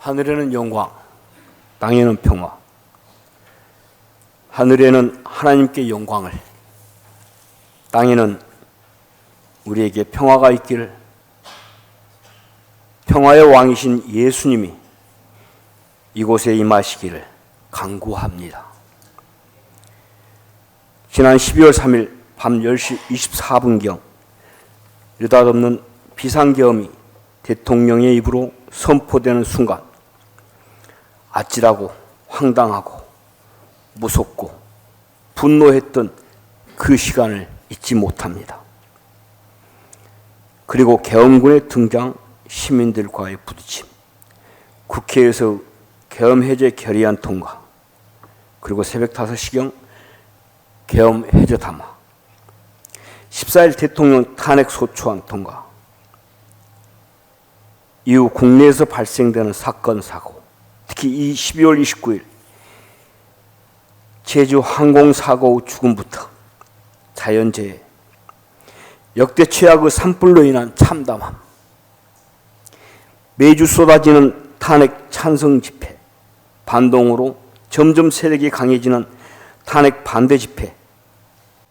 하늘에는 영광, 땅에는 평화. 하늘에는 하나님께 영광을, 땅에는 우리에게 평화가 있기를 평화의 왕이신 예수님이 이곳에 임하시기를 간구합니다. 지난 12월 3일 밤 10시 24분경 느닷없는 비상계엄이 대통령의 입으로 선포되는 순간 아찔하고 황당하고 무섭고 분노했던 그 시간을 잊지 못합니다. 그리고 계엄군의 등장, 시민들과의 부딪힘, 국회에서 계엄 해제 결의안 통과, 그리고 새벽 5시경 계엄 해제 담화, 14일 대통령 탄핵 소추안 통과, 이후 국내에서 발생되는 사건, 사고, 특히 이 12월 29일 제주 항공사고 후 죽음부터 자연재해, 역대 최악의 산불로 인한 참담함, 매주 쏟아지는 탄핵 찬성 집회, 반동으로 점점 세력이 강해지는 탄핵 반대 집회,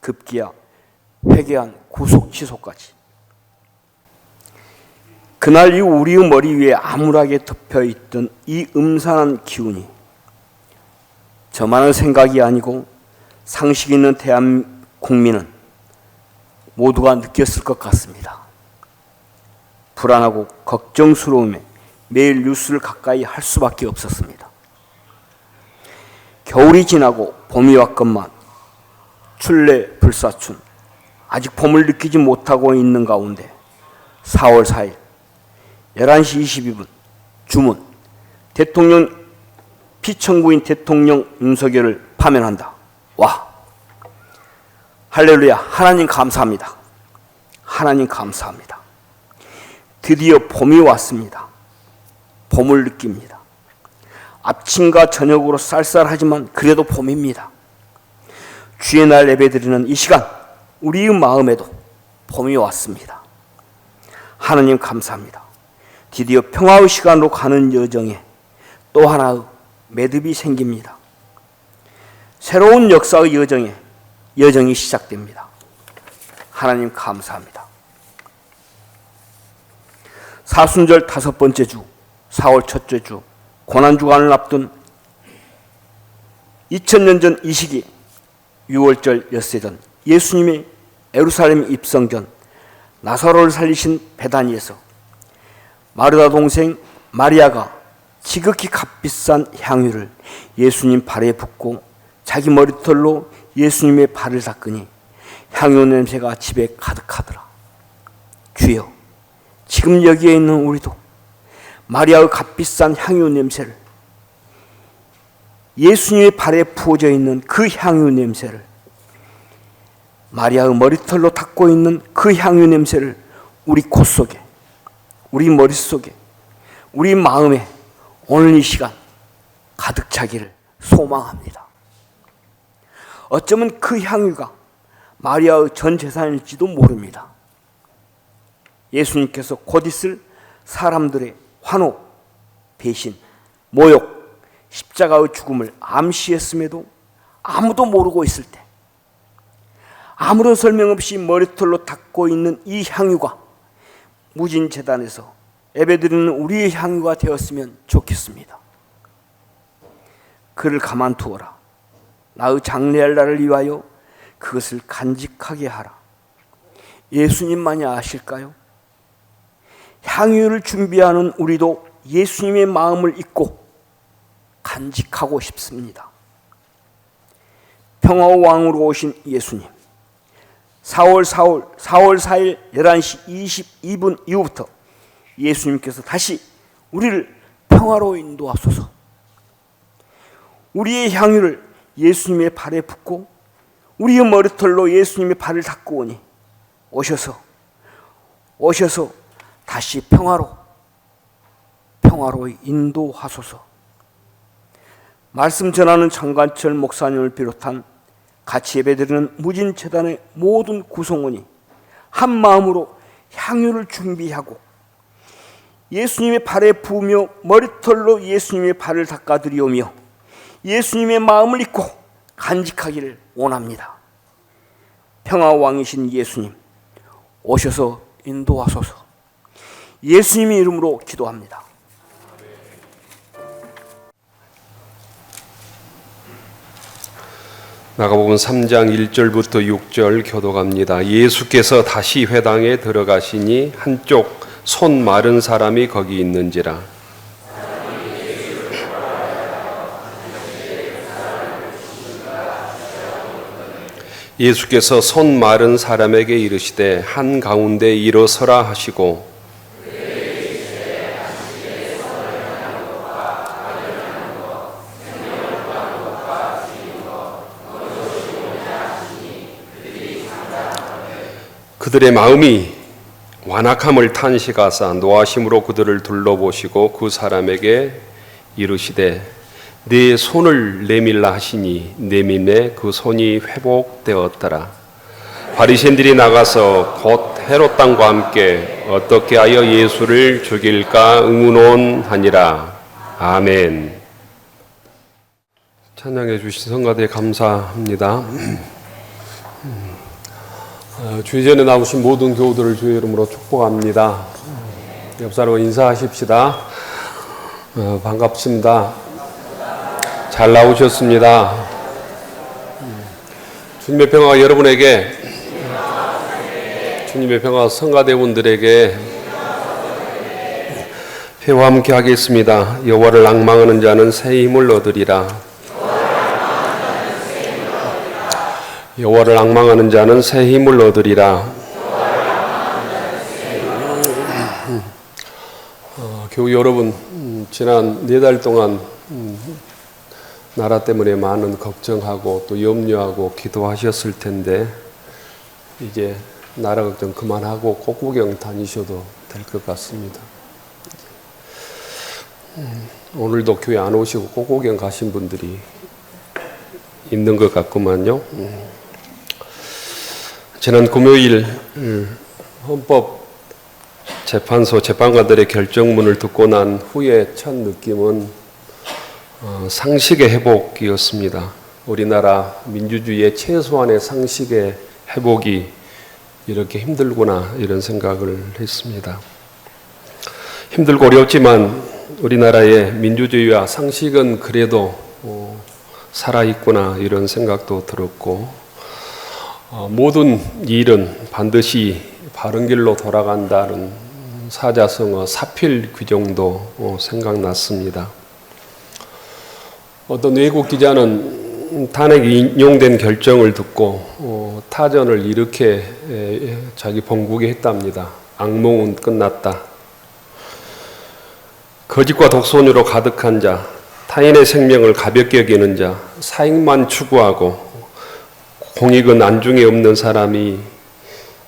급기야 회개한 구속 취소까지. 그날 이후 우리의 머리 위에 암울하게 덮여있던 이 음산한 기운이 저만의 생각이 아니고 상식 있는 대한 국민은 모두가 느꼈을 것 같습니다. 불안하고 걱정스러움에 매일 뉴스를 가까이 할 수밖에 없었습니다. 겨울이 지나고 봄이 왔건만 출래 불사춘, 아직 봄을 느끼지 못하고 있는 가운데 4월 4일 11시 22분 주문, 대통령 피청구인 대통령 윤석열을 파면한다. 와, 할렐루야, 하나님 감사합니다. 하나님 감사합니다. 드디어 봄이 왔습니다. 봄을 느낍니다. 아침과 저녁으로 쌀쌀하지만 그래도 봄입니다. 주의 날 예배드리는 이 시간, 우리의 마음에도 봄이 왔습니다. 하나님 감사합니다. 드디어 평화의 시간으로 가는 여정에 또 하나의 매듭이 생깁니다. 새로운 역사의 여정이 시작됩니다. 하나님 감사합니다. 사순절 5번째 주, 4월 첫째 주, 고난주간을 앞둔 2000년 전 이 시기, 6월절 엿새 전, 예수님의 예루살렘 입성 전, 나사로를 살리신 베다니에서 마르다 동생 마리아가 지극히 값비싼 향유를 예수님 발에 붓고 자기 머리털로 예수님의 발을 닦으니 향유 냄새가 집에 가득하더라. 주여, 지금 여기에 있는 우리도 마리아의 값비싼 향유 냄새를, 예수님의 발에 부어져 있는 그 향유 냄새를, 마리아의 머리털로 닦고 있는 그 향유 냄새를 우리 콧 속에, 우리 머릿속에, 우리 마음에 오늘 이 시간 가득 차기를 소망합니다. 어쩌면 그 향유가 마리아의 전 재산일지도 모릅니다. 예수님께서 곧 있을 사람들의 환호, 배신, 모욕, 십자가의 죽음을 암시했음에도 아무도 모르고 있을 때, 아무런 설명 없이 머리털로 닦고 있는 이 향유가 무진재단에서 예배드리는 우리의 향유가 되었으면 좋겠습니다. 그를 가만두어라. 나의 장래할 날을 위하여 그것을 간직하게 하라. 예수님만이 아실까요? 향유를 준비하는 우리도 예수님의 마음을 잊고 간직하고 싶습니다. 평화의 왕으로 오신 예수님, 4월 4일 11시 22분 이후부터 예수님께서 다시 우리를 평화로 인도하소서. 우리의 향유를 예수님의 발에 붓고 우리의 머리털로 예수님의 발을 닦고 오니 오셔서 다시 평화로 인도하소서. 말씀 전하는 장관철 목사님을 비롯한 같이 예배드리는 무진재단의 모든 구성원이 한 마음으로 향유를 준비하고 예수님의 발에 부으며 머리털로 예수님의 발을 닦아드리오며 예수님의 마음을 잊고 간직하기를 원합니다. 평화왕이신 예수님, 오셔서 인도하소서. 예수님의 이름으로 기도합니다. 마가복음 3장 1절부터 6절 교독합니다. 예수께서 다시 회당에 들어가시니 한쪽 손 마른 사람이 거기 있는지라. 예수께서 손 마른 사람에게 이르시되 한가운데 일어서라 하시고 그들의 마음이 완악함을 탄식하사 노하심으로 그들을 둘러보시고 그 사람에게 이르시되 네 손을 내밀라 하시니 내밈에 그 손이 회복되었더라. 바리새인들이 나가서 곧 헤롯 왕과 함께 어떻게 하여 예수를 죽일까 의문하니라. 아멘. 찬양해 주신 성가대 감사합니다. 주의 전에 나오신 모든 교우들을 주의 이름으로 축복합니다. 옆 사람과 인사하십시다. 반갑습니다. 잘 나오셨습니다. 주님의 평화가 여러분에게, 주님의 평화가 성가대원들에게 회와 함께 하겠습니다. 여호와를 앙망하는 자는 새 힘을 얻으리라. 여호와를 앙망하는 자는 새 힘을 얻으리라. 교우 여러분, 지난 4달 동안 나라 때문에 많은 걱정하고 또 염려하고 기도하셨을 텐데 이제 나라 걱정 그만하고 꽃구경 다니셔도 될 것 같습니다. 오늘도 교회 안 오시고 꽃구경 가신 분들이 있는 것 같구만요. 지난 금요일 헌법재판소 재판관들의 결정문을 듣고 난 후에 첫 느낌은 상식의 회복이었습니다. 우리나라 민주주의의 최소한의 상식의 회복이 이렇게 힘들구나 이런 생각을 했습니다. 힘들고 어렵지만 우리나라의 민주주의와 상식은 그래도 살아있구나 이런 생각도 들었고 모든 일은 반드시 바른 길로 돌아간다는 사자성어 사필 규정도 생각났습니다. 어떤 외국 기자는 탄핵이 인용된 결정을 듣고 타전을 이렇게 자기 본국에 했답니다. 악몽은 끝났다. 거짓과 독선으로 가득한 자, 타인의 생명을 가볍게 여기는 자, 사익만 추구하고 공익은 안중에 없는 사람이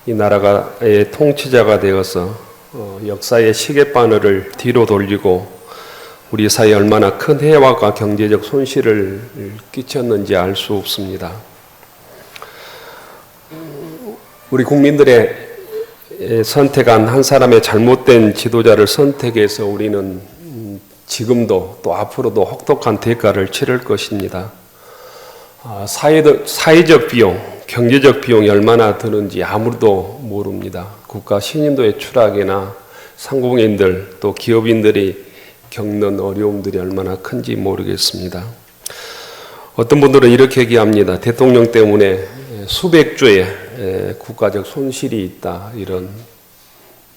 이 나라의 통치자가 되어서 역사의 시계바늘을 뒤로 돌리고 우리 사회에 얼마나 큰 해와가 경제적 손실을 끼쳤는지 알 수 없습니다. 우리 국민들의 선택한 한 사람의 잘못된 지도자를 선택해서 우리는 지금도 또 앞으로도 혹독한 대가를 치를 것입니다. 사회적 비용, 경제적 비용이 얼마나 드는지 아무도 모릅니다. 국가 신인도의 추락이나 상공인들 또 기업인들이 겪는 어려움들이 얼마나 큰지 모르겠습니다. 어떤 분들은 이렇게 얘기합니다. 대통령 때문에 수백 조의 국가적 손실이 있다 이런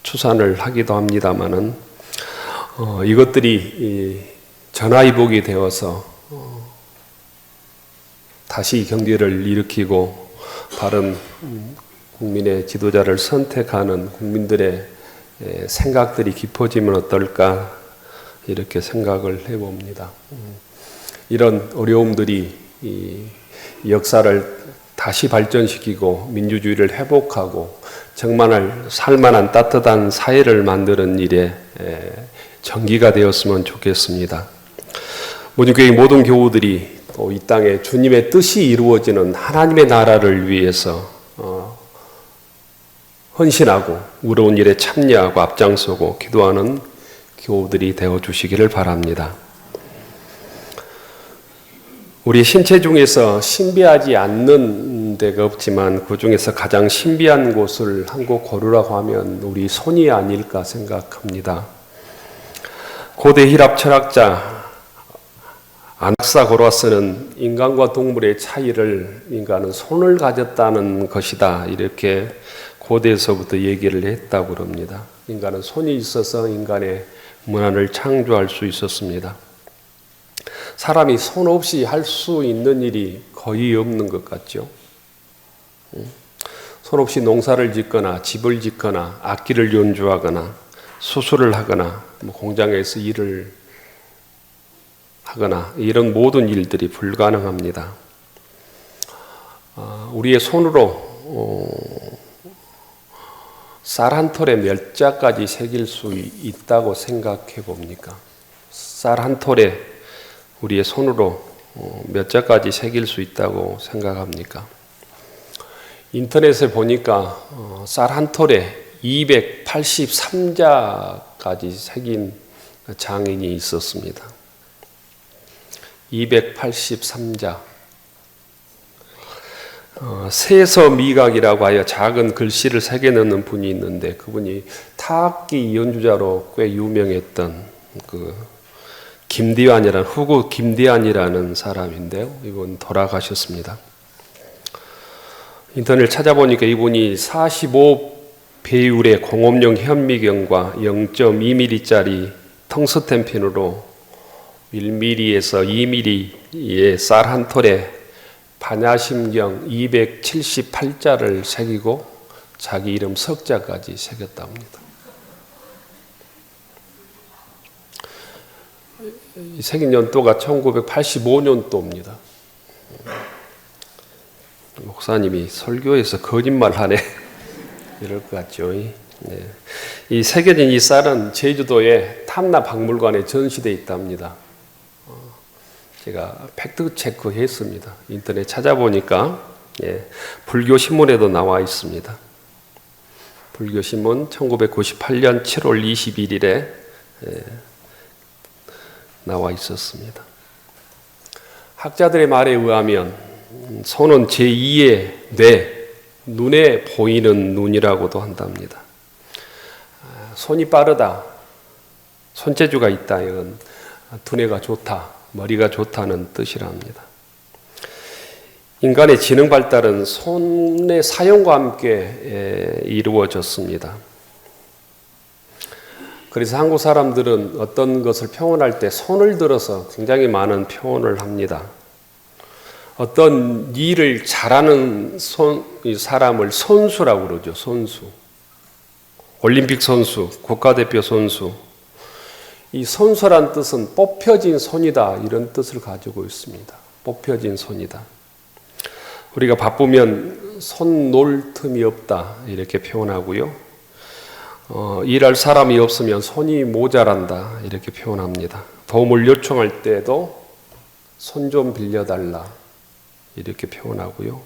추산을 하기도 합니다마는 이것들이 전화위복이 되어서 다시 경제를 일으키고 바른 국민의 지도자를 선택하는 국민들의 생각들이 깊어지면 어떨까 이렇게 생각을 해봅니다. 이런 어려움들이 이 역사를 다시 발전시키고 민주주의를 회복하고 정말 살만한 따뜻한 사회를 만드는 일에 전기가 되었으면 좋겠습니다. 모든교회 모든 교우들이 또 이 땅에 주님의 뜻이 이루어지는 하나님의 나라를 위해서 헌신하고 의로운 일에 참여하고 앞장서고 기도하는 교우들이 되어 주시기를 바랍니다. 우리 신체 중에서 신비하지 않는 데가 없지만 그 중에서 가장 신비한 곳을 한 곳 고르라고 하면 우리 손이 아닐까 생각합니다. 고대 히랍 철학자 아낙사고라스는 인간과 동물의 차이를 인간은 손을 가졌다는 것이다, 이렇게 고대에서부터 얘기를 했다고 합니다. 인간은 손이 있어서 인간의 문화를 창조할 수 있었습니다. 사람이 손 없이 할 수 있는 일이 거의 없는 것 같죠. 손 없이 농사를 짓거나 집을 짓거나 악기를 연주하거나 수술을 하거나 공장에서 일을 하거나 이런 모든 일들이 불가능합니다. 우리의 손으로 쌀 한 톨에 몇 자까지 새길 수 있다고 생각해 봅니까? 쌀 한 톨에 우리의 손으로 몇 자까지 새길 수 있다고 생각합니까? 인터넷에 보니까 쌀 한 톨에 283자까지 새긴 장인이 있었습니다. 283자. 세서미각이라고 하여 작은 글씨를 새겨 넣는 분이 있는데 그분이 타악기 연주자로 꽤 유명했던 후구 김디안이라는 사람인데요. 이분 돌아가셨습니다. 인터넷 찾아보니까 이분이 45배율의 공업용 현미경과 0.2mm짜리 텅스텐 펜으로 1mm에서 2mm의 쌀 한 톨에 반야심경 278자를 새기고 자기 이름 석자까지 새겼다 합니다. 이 새긴 연도가 1985년도입니다. 목사님이 설교에서 거짓말하네 이럴 것 같죠. 네. 이 새겨진 이 쌀은 제주도의 탐나 박물관에 전시되어 있답니다. 제가 팩트 체크했습니다. 인터넷 찾아보니까 불교 신문에도 나와 있습니다. 불교 신문 1998년 7월 21일에 나와 있었습니다. 학자들의 말에 의하면 손은 제2의 뇌, 눈에 보이는 눈이라고도 한답니다. 손이 빠르다, 손재주가 있다, 이건 두뇌가 좋다, 머리가 좋다는 뜻이랍니다. 인간의 지능 발달은 손의 사용과 함께 이루어졌습니다. 그래서 한국 사람들은 어떤 것을 표현할 때 손을 들어서 굉장히 많은 표현을 합니다. 어떤 일을 잘하는 사람을 선수라고 그러죠. 선수. 올림픽 선수, 국가대표 선수. 이 선수란 뜻은 뽑혀진 손이다, 이런 뜻을 가지고 있습니다. 뽑혀진 손이다. 우리가 바쁘면 손 놓을 틈이 없다, 이렇게 표현하고요. 일할 사람이 없으면 손이 모자란다, 이렇게 표현합니다. 도움을 요청할 때도 손 좀 빌려달라, 이렇게 표현하고요.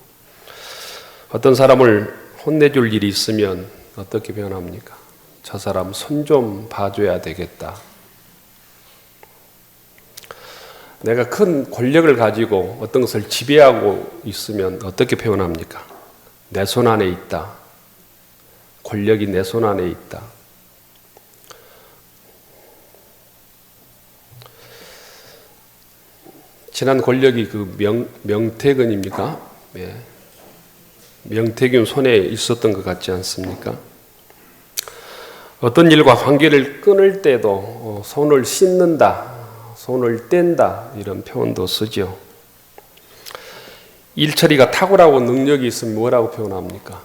어떤 사람을 혼내줄 일이 있으면 어떻게 표현합니까? 저 사람 손 좀 봐줘야 되겠다. 내가 큰 권력을 가지고 어떤 것을 지배하고 있으면 어떻게 표현합니까? 내 손 안에 있다. 권력이 내 손 안에 있다. 지난 권력이 명태균입니까? 네. 명태균 손에 있었던 것 같지 않습니까? 어떤 일과 관계를 끊을 때도 손을 씻는다, 손을 뗀다, 이런 표현도 쓰죠. 일처리가 탁월하고 능력이 있으면 뭐라고 표현합니까?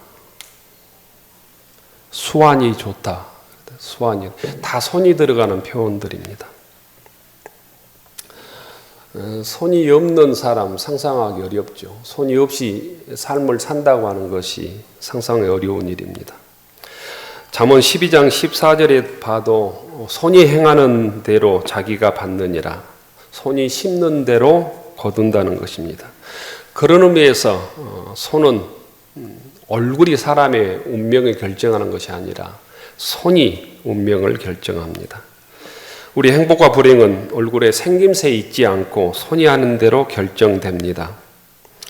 수완이 좋다. 수완이 다 손이 들어가는 표현들입니다. 손이 없는 사람 상상하기 어렵죠. 손이 없이 삶을 산다고 하는 것이 상상하기 어려운 일입니다. 잠언 12장 14절에 봐도 손이 행하는 대로 자기가 받느니라. 손이 심는 대로 거둔다는 것입니다. 그런 의미에서 손은 얼굴이 사람의 운명을 결정하는 것이 아니라 손이 운명을 결정합니다. 우리 행복과 불행은 얼굴에 생김새 있지 않고 손이 하는 대로 결정됩니다.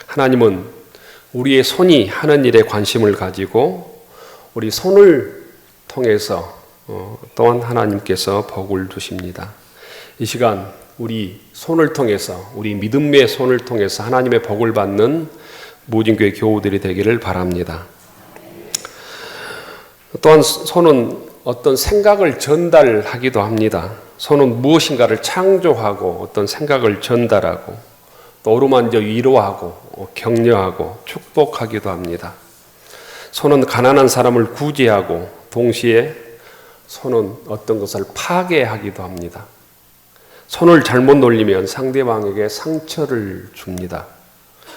하나님은 우리의 손이 하는 일에 관심을 가지고 우리 손을 통해서 또한 하나님께서 복을 주십니다. 이 시간 우리 손을 통해서, 우리 믿음의 손을 통해서 하나님의 복을 받는 무진교회 교우들이 되기를 바랍니다. 또한 손은 어떤 생각을 전달하기도 합니다. 손은 무엇인가를 창조하고 어떤 생각을 전달하고 또 어루만져 위로하고 격려하고 축복하기도 합니다. 손은 가난한 사람을 구제하고 동시에 손은 어떤 것을 파괴하기도 합니다. 손을 잘못 놀리면 상대방에게 상처를 줍니다.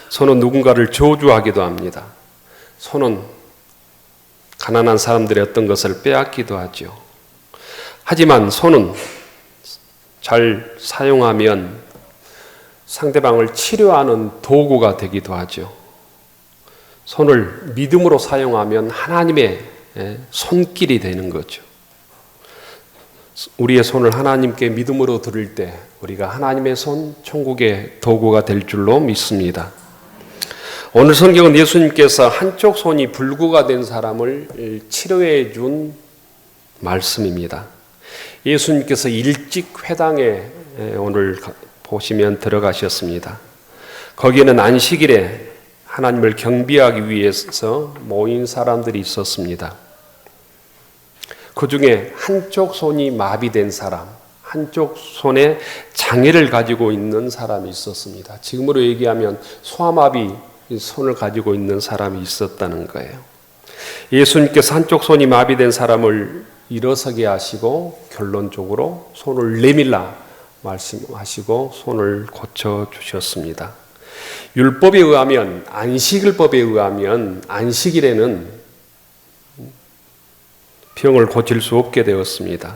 손은 누군가를 저주하기도 합니다. 손은 가난한 사람들의 어떤 것을 빼앗기도 하죠. 하지만 손은 잘 사용하면 상대방을 치료하는 도구가 되기도 하죠. 손을 믿음으로 사용하면 하나님의 손길이 되는 거죠. 우리의 손을 하나님께 믿음으로 드릴 때 우리가 하나님의 손, 천국의 도구가 될 줄로 믿습니다. 오늘 성경은 예수님께서 한쪽 손이 불구가 된 사람을 치료해 준 말씀입니다. 예수님께서 일찍 회당에 오늘 보시면 들어가셨습니다. 거기에는 안식일에 하나님을 경배하기 위해서 모인 사람들이 있었습니다. 그 중에 한쪽 손이 마비된 사람, 한쪽 손에 장애를 가지고 있는 사람이 있었습니다. 지금으로 얘기하면 소아마비 손을 가지고 있는 사람이 있었다는 거예요. 예수님께서 한쪽 손이 마비된 사람을 일어서게 하시고 결론적으로 손을 내밀라 말씀하시고 손을 고쳐주셨습니다. 율법에 의하면, 안식일법에 의하면 안식일에는 병을 고칠 수 없게 되었습니다.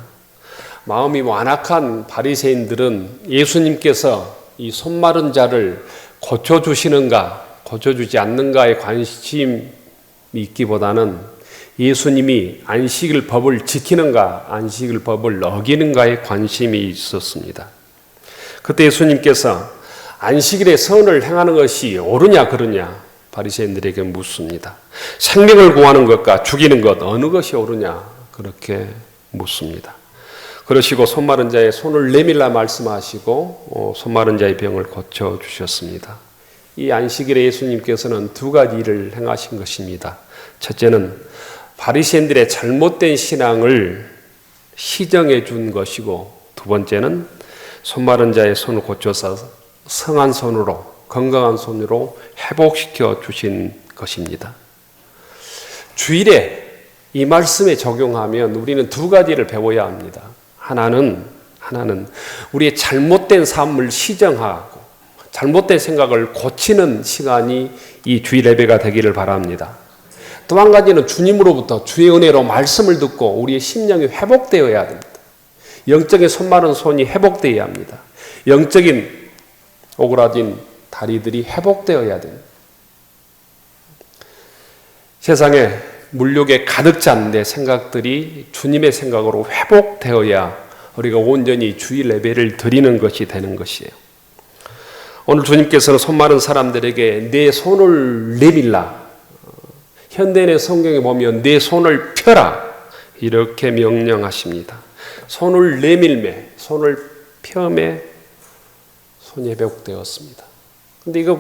마음이 완악한 바리새인들은 예수님께서 이 손 마른 자를 고쳐주시는가 고쳐주지 않는가에 관심이 있기보다는 예수님이 안식일 법을 지키는가 안식일 법을 어기는가에 관심이 있었습니다. 그때 예수님께서 안식일에 선을 행하는 것이 옳으냐 그르냐 바리새인들에게 묻습니다. 생명을 구하는 것과 죽이는 것 어느 것이 옳으냐 그렇게 묻습니다. 그러시고 손 마른 자의 손을 내밀라 말씀하시고 손 마른 자의 병을 고쳐주셨습니다. 이 안식일에 예수님께서는 두 가지 일을 행하신 것입니다. 첫째는 바리새인들의 잘못된 신앙을 시정해 준 것이고 두 번째는 손 마른 자의 손을 고쳐서 성한 손으로 건강한 손으로 회복시켜 주신 것입니다. 주일에 이 말씀에 적용하면 우리는 두 가지를 배워야 합니다. 하나는 우리의 잘못된 삶을 시정하고 잘못된 생각을 고치는 시간이 이 주일 예배가 되기를 바랍니다. 또 한 가지는 주님으로부터 주의 은혜로 말씀을 듣고 우리의 심령이 회복되어야 됩니다. 영적인 손마른 손이 회복되어야 합니다. 영적인 오그라진 다리들이 회복되어야 됩니다. 세상에 물욕에 가득 찬 내 생각들이 주님의 생각으로 회복되어야 우리가 온전히 주일 예배를 드리는 것이 되는 것이에요. 오늘 주님께서는 손 마른 사람들에게 내 손을 내밀라. 현대인의 성경에 보면 내 손을 펴라. 이렇게 명령하십니다. 손을 내밀매, 손을 펴매 손이 회복되었습니다. 근데 이거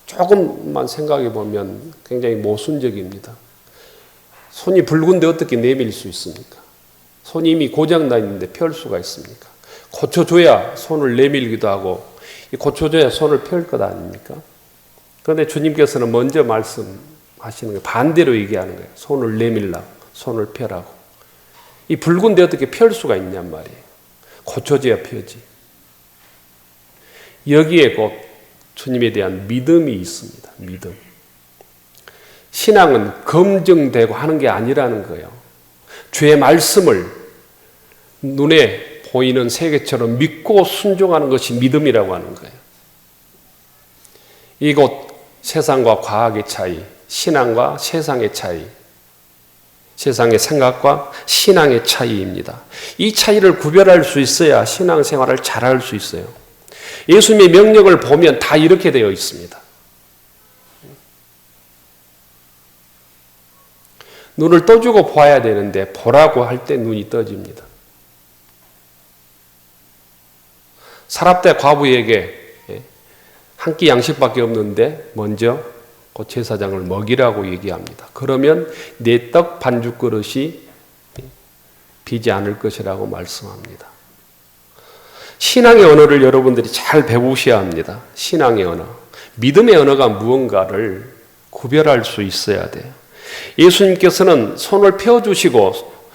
조금만 생각해 보면 굉장히 모순적입니다. 손이 붉은데 어떻게 내밀 수 있습니까? 손이 이미 고장나 있는데 펼 수가 있습니까? 고쳐줘야 손을 내밀기도 하고 고쳐줘야 손을 펼 것 아닙니까? 그런데 주님께서는 먼저 말씀하시는 게 반대로 얘기하는 거예요. 손을 내밀라고, 손을 펴라고. 이 붉은데 어떻게 펼 수가 있냔 말이에요. 고쳐줘야 펴지. 여기에 곧 주님에 대한 믿음이 있습니다. 믿음. 신앙은 검증되고 하는 게 아니라는 거예요. 주의 말씀을 눈에 보이는 세계처럼 믿고 순종하는 것이 믿음이라고 하는 거예요. 이곳 세상과 과학의 차이, 신앙과 세상의 차이. 세상의 생각과 신앙의 차이입니다. 이 차이를 구별할 수 있어야 신앙생활을 잘할 수 있어요. 예수님의 명령을 보면 다 이렇게 되어 있습니다. 눈을 떠주고 봐야 되는데 보라고 할 때 눈이 떠집니다. 사랍대 과부에게 한 끼 양식밖에 없는데 먼저 그 제사장을 먹이라고 얘기합니다. 그러면 내 떡 반죽 그릇이 비지 않을 것이라고 말씀합니다. 신앙의 언어를 여러분들이 잘 배우셔야 합니다. 신앙의 언어. 믿음의 언어가 무언가를 구별할 수 있어야 돼요. 예수님께서는 손을 펴주시고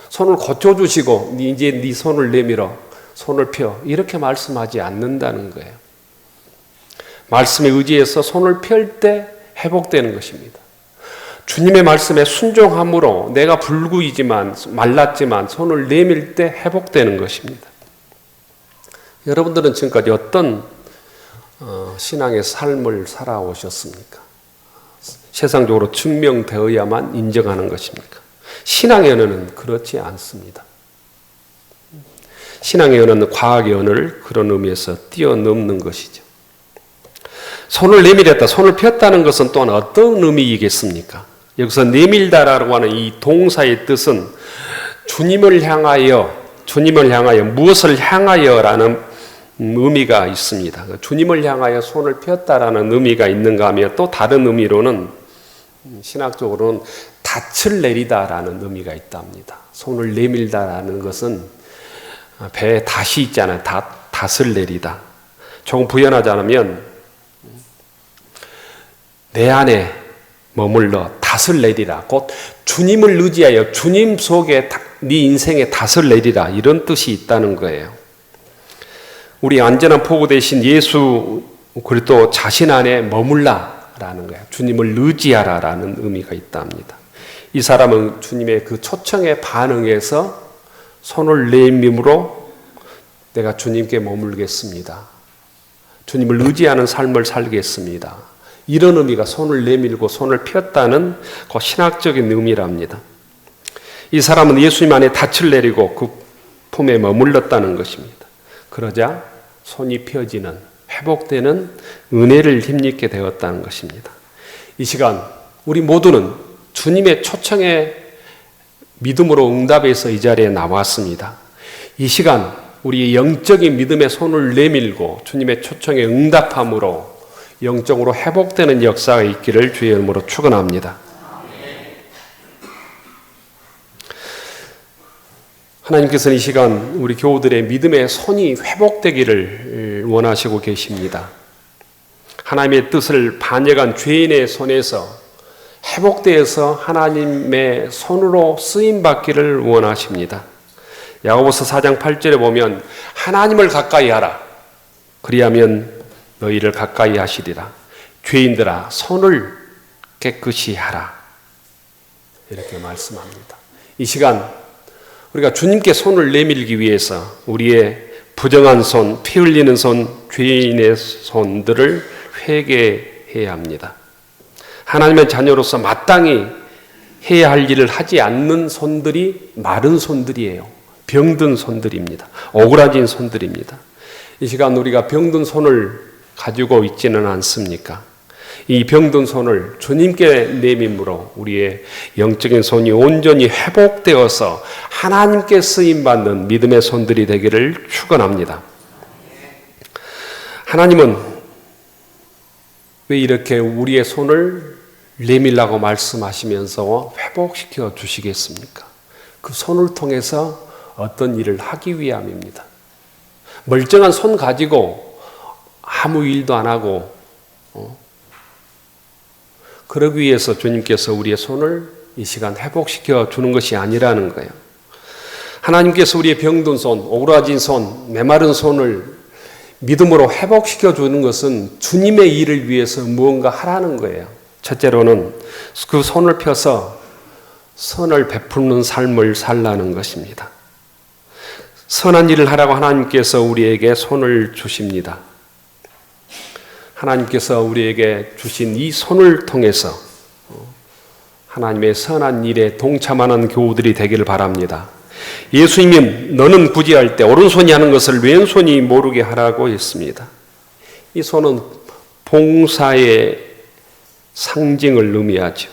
손을 고쳐주시고 이제 네 손을 내밀어 손을 펴 이렇게 말씀하지 않는다는 거예요. 말씀에 의지해서 손을 펼 때 회복되는 것입니다. 주님의 말씀에 순종함으로 내가 불구이지만 말랐지만 손을 내밀 때 회복되는 것입니다. 여러분들은 지금까지 어떤 신앙의 삶을 살아오셨습니까? 세상적으로 증명되어야만 인정하는 것입니까? 신앙의 언어는 그렇지 않습니다. 신앙의 언어는 과학의 언어를 그런 의미에서 뛰어넘는 것이죠. 손을 내밀었다, 손을 폈다는 것은 또한 어떤 의미이겠습니까? 여기서 내밀다라고 하는 이 동사의 뜻은 주님을 향하여 무엇을 향하여라는 의미가 있습니다. 주님을 향하여 손을 폈다라는 의미가 있는가 하면 또 다른 의미로는 신학적으로는 닻을 내리다라는 의미가 있답니다. 손을 내밀다라는 것은 배에 닷이 있잖아요. 닷을 내리다. 조금 부연하자면 내 안에 머물러 닷을 내리라. 곧 주님을 의지하여 주님 속에 네 인생에 닷을 내리라. 이런 뜻이 있다는 거예요. 우리 안전한 포구 대신 예수 그리스도 자신 안에 머물라라는 거예요. 주님을 의지하라라는 의미가 있답니다. 이 사람은 주님의 그 초청에 반응해서 손을 내밀므로 내가 주님께 머물겠습니다. 주님을 의지하는 삶을 살겠습니다. 이런 의미가 손을 내밀고 손을 폈다는 그 신학적인 의미랍니다. 이 사람은 예수님 안에 닻을 내리고 그 품에 머물렀다는 것입니다. 그러자 손이 펴지는 회복되는 은혜를 힘입게 되었다는 것입니다. 이 시간 우리 모두는 주님의 초청에 믿음으로 응답해서 이 자리에 나왔습니다. 이 시간 우리의 영적인 믿음의 손을 내밀고 주님의 초청에 응답함으로 영적으로 회복되는 역사가 있기를 주의 이름으로 축원합니다. 하나님께서는 이 시간 우리 교우들의 믿음의 손이 회복되기를 원하시고 계십니다. 하나님의 뜻을 반역한 죄인의 손에서 회복되어서 하나님의 손으로 쓰임받기를 원하십니다. 야고보서 4장 8절에 보면 하나님을 가까이 하라. 그리하면 너희를 가까이 하시리라. 죄인들아 손을 깨끗이 하라. 이렇게 말씀합니다. 이 시간 우리가 주님께 손을 내밀기 위해서 우리의 부정한 손, 피 흘리는 손, 죄인의 손들을 회개해야 합니다. 하나님의 자녀로서 마땅히 해야 할 일을 하지 않는 손들이 마른 손들이에요. 병든 손들입니다. 오그라진 손들입니다. 이 시간 우리가 병든 손을 가지고 있지는 않습니까? 이 병든 손을 주님께 내밀므로 우리의 영적인 손이 온전히 회복되어서 하나님께 쓰임받는 믿음의 손들이 되기를 축원합니다. 하나님은 왜 이렇게 우리의 손을 내밀라고 말씀하시면서 회복시켜 주시겠습니까? 그 손을 통해서 어떤 일을 하기 위함입니다. 멀쩡한 손 가지고 아무 일도 안 하고 그러기 위해서 주님께서 우리의 손을 이 시간 회복시켜 주는 것이 아니라는 거예요. 하나님께서 우리의 병든 손, 오그라진 손, 메마른 손을 믿음으로 회복시켜 주는 것은 주님의 일을 위해서 무언가 하라는 거예요. 첫째로는 그 손을 펴서 선을 베푸는 삶을 살라는 것입니다. 선한 일을 하라고 하나님께서 우리에게 손을 주십니다. 하나님께서 우리에게 주신 이 손을 통해서 하나님의 선한 일에 동참하는 교우들이 되기를 바랍니다. 예수님은 너는 구제할 때 오른손이 하는 것을 왼손이 모르게 하라고 했습니다. 이 손은 봉사의 상징을 의미하죠.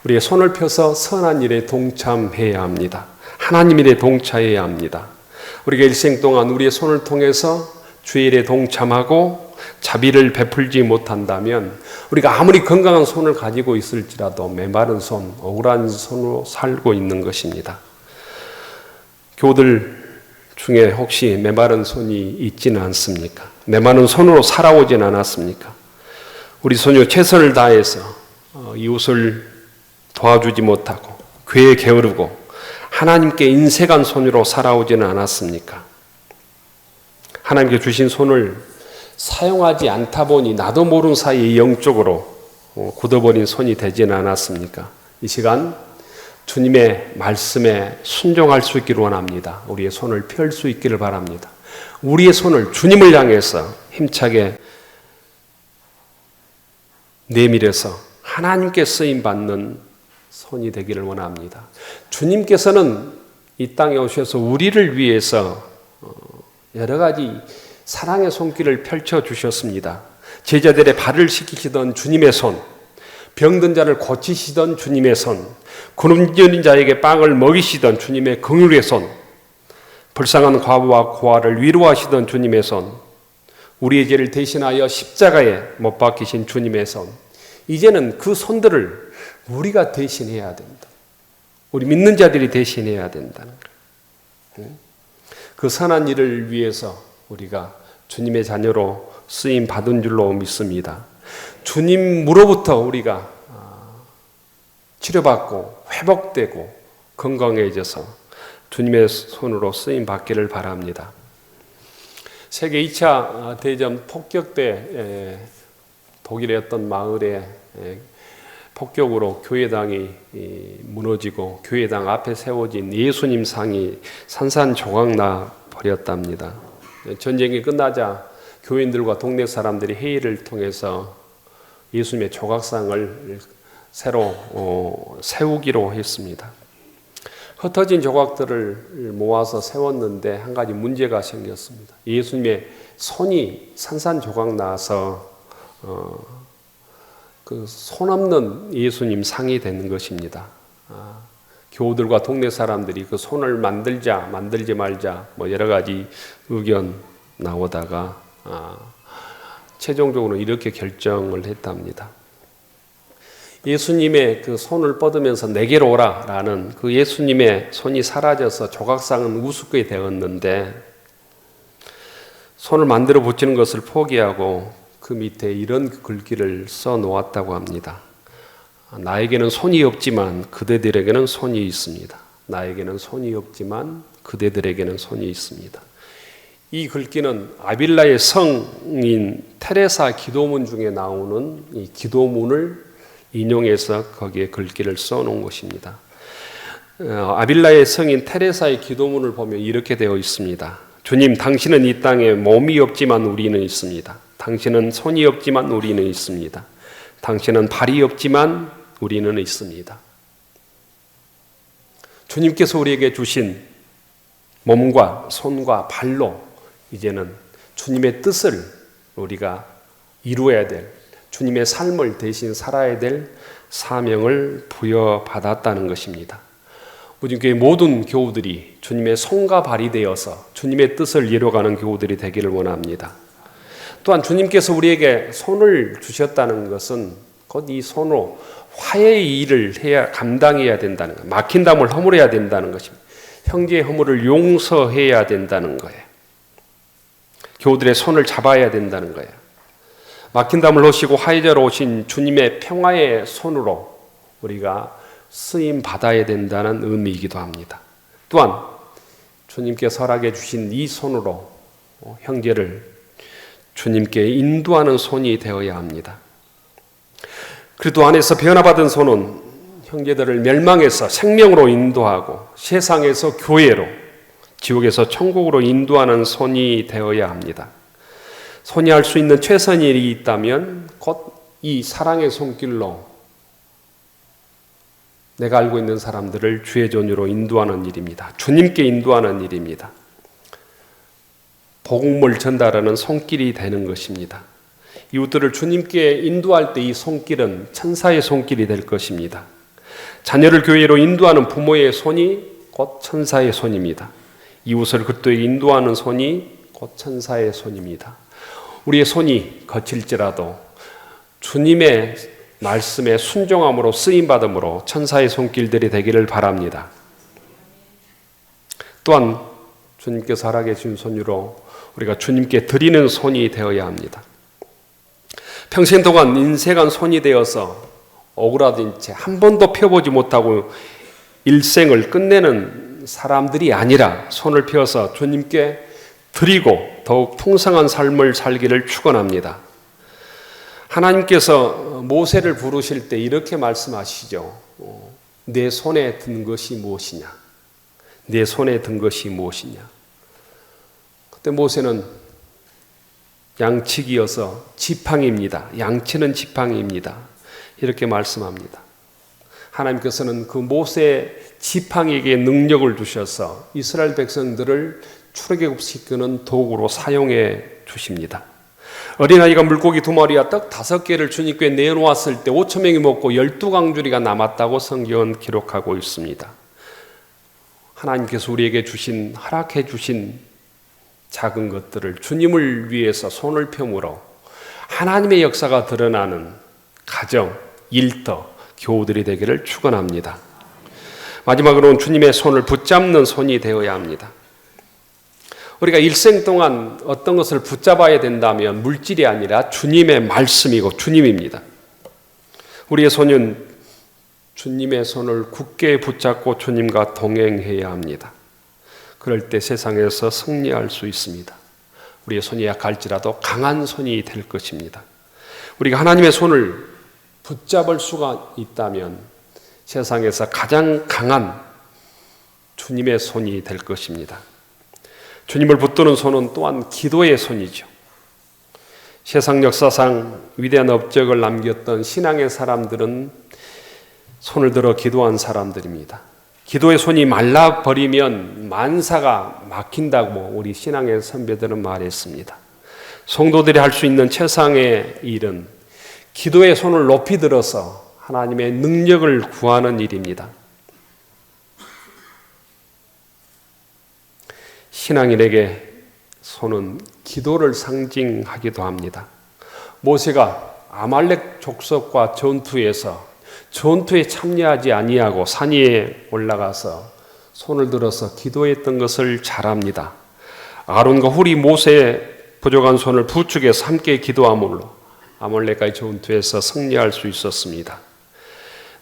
우리의 손을 펴서 선한 일에 동참해야 합니다. 하나님 일에 동참해야 합니다. 우리가 일생 동안 우리의 손을 통해서 주의 일에 동참하고 자비를 베풀지 못한다면 우리가 아무리 건강한 손을 가지고 있을지라도 메마른 손, 억울한 손으로 살고 있는 것입니다. 교우들 중에 혹시 메마른 손이 있지는 않습니까? 메마른 손으로 살아오진 않았습니까? 우리 손이 최선을 다해서 이웃을 도와주지 못하고 괴에 게으르고 하나님께 인색한 손으로 살아오지는 않았습니까? 하나님께 주신 손을 사용하지 않다 보니 나도 모르는 사이에 영적으로 굳어버린 손이 되지는 않았습니까? 이 시간 주님의 말씀에 순종할 수 있기를 원합니다. 우리의 손을 펼 수 있기를 바랍니다. 우리의 손을 주님을 향해서 힘차게 내밀어서 하나님께 쓰임받는 손이 되기를 원합니다. 주님께서는 이 땅에 오셔서 우리를 위해서 여러 가지 사랑의 손길을 펼쳐주셨습니다. 제자들의 발을 씻기시던 주님의 손, 병든 자를 고치시던 주님의 손, 굶주린 자에게 빵을 먹이시던 주님의 긍휼의 손, 불쌍한 과부와 고아를 위로하시던 주님의 손, 우리의 죄를 대신하여 십자가에 못 박히신 주님의 손, 이제는 그 손들을 우리가 대신해야 된다. 우리 믿는 자들이 대신해야 된다는 거예요. 그 선한 일을 위해서 우리가 주님의 자녀로 쓰임 받은 줄로 믿습니다. 주님으로부터 우리가 치료받고 회복되고 건강해져서 주님의 손으로 쓰임 받기를 바랍니다. 세계 2차 대전 폭격 때 독일의 어떤 마을에 폭격으로 교회당이 무너지고 교회당 앞에 세워진 예수님 상이 산산조각 나 버렸답니다. 전쟁이 끝나자 교인들과 동네 사람들이 회의를 통해서 예수님의 조각상을 새로 세우기로 했습니다. 흩어진 조각들을 모아서 세웠는데 한 가지 문제가 생겼습니다. 예수님의 손이 산산조각 나서 그 손 없는 예수님 상이 되는 것입니다. 교우들과 동네 사람들이 그 손을 만들자 만들지 말자 뭐 여러 가지 의견 나오다가 최종적으로 이렇게 결정을 했답니다. 예수님의 그 손을 뻗으면서 내게로 오라라는 그 예수님의 손이 사라져서 조각상은 우습게 되었는데 손을 만들어 붙이는 것을 포기하고 그 밑에 이런 글귀를 써 놓았다고 합니다. 나에게는 손이 없지만 그대들에게는 손이 있습니다. 나에게는 손이 없지만 그대들에게는 손이 있습니다. 이 글귀는 아빌라의 성인 테레사 기도문 중에 나오는 이 기도문을 인용해서 거기에 글귀를 써놓은 것입니다. 아빌라의 성인 테레사의 기도문을 보면 이렇게 되어 있습니다. 주님, 당신은 이 땅에 몸이 없지만 우리는 있습니다. 당신은 손이 없지만 우리는 있습니다. 당신은 발이 없지만 우리는 있습니다. 주님께서 우리에게 주신 몸과 손과 발로 이제는 주님의 뜻을 우리가 이루어야 될, 주님의 삶을 대신 살아야 될 사명을 부여받았다는 것입니다. 우리교회 모든 교우들이 주님의 손과 발이 되어서 주님의 뜻을 이루어가는 교우들이 되기를 원합니다. 또한 주님께서 우리에게 손을 주셨다는 것은 곧 이 손으로 화해의 일을 해야 감당해야 된다는 것, 막힌 담을 허물어야 된다는 것입니다. 형제의 허물을 용서해야 된다는 거예요. 교우들의 손을 잡아야 된다는 거예요. 막힌 담을 허시고 화해자로 오신 주님의 평화의 손으로 우리가 쓰임 받아야 된다는 의미이기도 합니다. 또한 주님께서 허락해 주신 이 손으로 형제를 주님께 인도하는 손이 되어야 합니다. 그리스도 안에서 변화받은 손은 형제들을 멸망에서 생명으로 인도하고 세상에서 교회로, 지옥에서 천국으로 인도하는 손이 되어야 합니다. 손이 할 수 있는 최선의 일이 있다면 곧 이 사랑의 손길로 내가 알고 있는 사람들을 주의 존으로 인도하는 일입니다. 주님께 인도하는 일입니다. 복음을 전달하는 손길이 되는 것입니다. 이웃들을 주님께 인도할 때 이 손길은 천사의 손길이 될 것입니다. 자녀를 교회로 인도하는 부모의 손이 곧 천사의 손입니다. 이웃을 그리스도에게 인도하는 손이 곧 천사의 손입니다. 우리의 손이 거칠지라도 주님의 말씀에 순종함으로 쓰임받음으로 천사의 손길들이 되기를 바랍니다. 또한 주님께서 허락해 주신 손으로 우리가 주님께 드리는 손이 되어야 합니다. 평생 동안 인색한 손이 되어서 억울하던 채 한 번도 펴보지 못하고 일생을 끝내는 사람들이 아니라 손을 펴서 주님께 드리고 더욱 풍성한 삶을 살기를 축원합니다. 하나님께서 모세를 부르실 때 이렇게 말씀하시죠. 내 손에 든 것이 무엇이냐? 내 손에 든 것이 무엇이냐? 그때 모세는 양치기여서 지팡이입니다. 양치는 지팡이입니다. 이렇게 말씀합니다. 하나님께서는 그 모세 지팡이에게 능력을 주셔서 이스라엘 백성들을 출애굽시키는 도구로 사용해 주십니다. 어린아이가 물고기 2마리와 떡 5개를 주님께 내놓았을 때 5,000명이 먹고 12강줄이가 남았다고 성경은 기록하고 있습니다. 하나님께서 우리에게 허락해 주신 작은 것들을 주님을 위해서 손을 펴므로 하나님의 역사가 드러나는 가정, 일터, 교우들이 되기를 축원합니다. 마지막으로는 주님의 손을 붙잡는 손이 되어야 합니다. 우리가 일생 동안 어떤 것을 붙잡아야 된다면 물질이 아니라 주님의 말씀이고 주님입니다. 우리의 손은 주님의 손을 굳게 붙잡고 주님과 동행해야 합니다. 그럴 때 세상에서 승리할 수 있습니다. 우리의 손이 약할지라도 강한 손이 될 것입니다. 우리가 하나님의 손을 붙잡을 수가 있다면 세상에서 가장 강한 주님의 손이 될 것입니다. 주님을 붙드는 손은 또한 기도의 손이죠. 세상 역사상 위대한 업적을 남겼던 신앙의 사람들은 손을 들어 기도한 사람들입니다. 기도의 손이 말라버리면 만사가 막힌다고 우리 신앙의 선배들은 말했습니다. 성도들이 할 수 있는 최상의 일은 기도의 손을 높이 들어서 하나님의 능력을 구하는 일입니다. 신앙인에게 손은 기도를 상징하기도 합니다. 모세가 아말렉 족속과 전투에 참여하지 아니하고 산 위에 올라가서 손을 들어서 기도했던 것을 잘 압니다. 아론과 훌이 모세의 부족한 손을 부축해서 함께 기도함으로 아말렉과의 전투에서 승리할 수 있었습니다.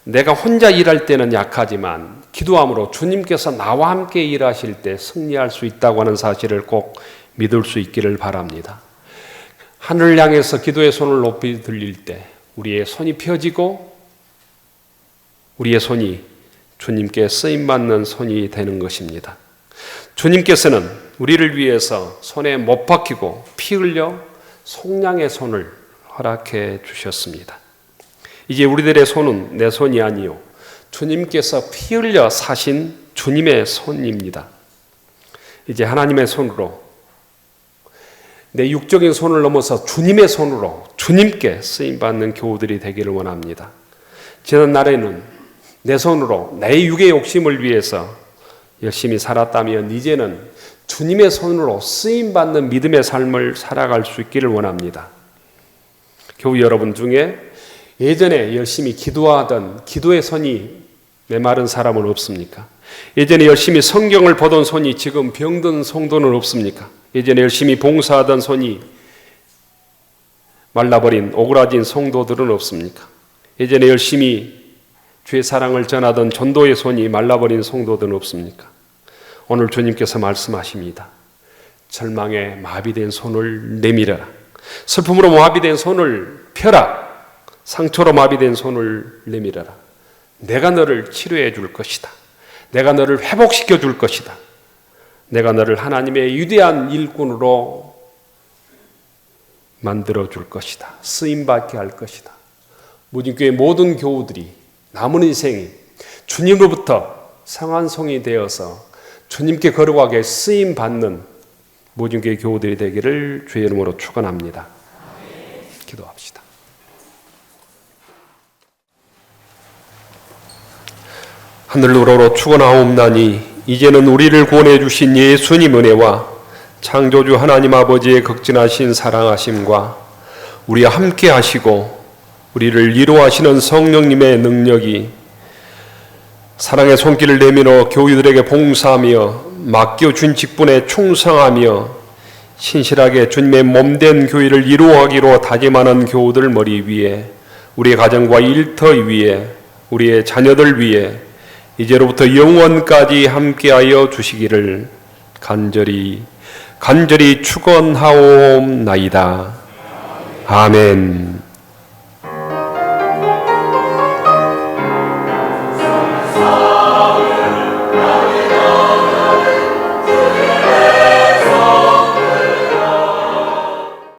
내가 혼자 일할 때는 약하지만 기도함으로 주님께서 나와 함께 일하실 때 승리할 수 있다고 하는 사실을 꼭 믿을 수 있기를 바랍니다. 하늘을 향해서 기도의 손을 높이 들릴 때 우리의 손이 펴지고 우리의 손이 주님께 쓰임받는 손이 되는 것입니다. 주님께서는 우리를 위해서 손에 못 박히고 피 흘려 속량의 손을 허락해 주셨습니다. 이제 우리들의 손은 내 손이 아니요 주님께서 피 흘려 사신 주님의 손입니다. 이제 하나님의 손으로 내 육적인 손을 넘어서 주님의 손으로 주님께 쓰임받는 교우들이 되기를 원합니다. 지난 날에는 내 손으로 내 육의 욕심을 위해서 열심히 살았다면 이제는 주님의 손으로 쓰임받는 믿음의 삶을 살아갈 수 있기를 원합니다. 교우 여러분 중에 예전에 열심히 기도하던 기도의 손이 메마른 사람은 없습니까? 예전에 열심히 성경을 보던 손이 지금 병든 성도는 없습니까? 예전에 열심히 봉사하던 손이 말라버린 오그라진 성도들은 없습니까? 예전에 열심히 주의 사랑을 전하던 전도의 손이 말라버린 성도들은 없습니까? 오늘 주님께서 말씀하십니다. 절망에 마비된 손을 내밀어라. 슬픔으로 마비된 손을 펴라. 상처로 마비된 손을 내밀어라. 내가 너를 치료해 줄 것이다. 내가 너를 회복시켜 줄 것이다. 내가 너를 하나님의 위대한 일꾼으로 만들어 줄 것이다. 쓰임받게 할 것이다. 무진교회 모든 교우들이 남은 인생이 주님으로부터 상한송이 되어서 주님께 거룩하게 쓰임 받는 모든 교회 교우들이 되기를 주의 이름으로 축원합니다. 기도합시다. 하늘로로 축원하옵나니 이제는 우리를 구원해 주신 예수님 은혜와 창조주 하나님 아버지의 극진하신 사랑하심과 우리와 함께 하시고 우리를 위로하시는 성령님의 능력이 사랑의 손길을 내밀어 교우들에게 봉사하며 맡겨준 직분에 충성하며 신실하게 주님의 몸된 교회를 이루어가기로 다짐하는 교우들 머리 위에 우리의 가정과 일터 위에 우리의 자녀들 위에 이제로부터 영원까지 함께하여 주시기를 간절히 축원하옵나이다. 아멘.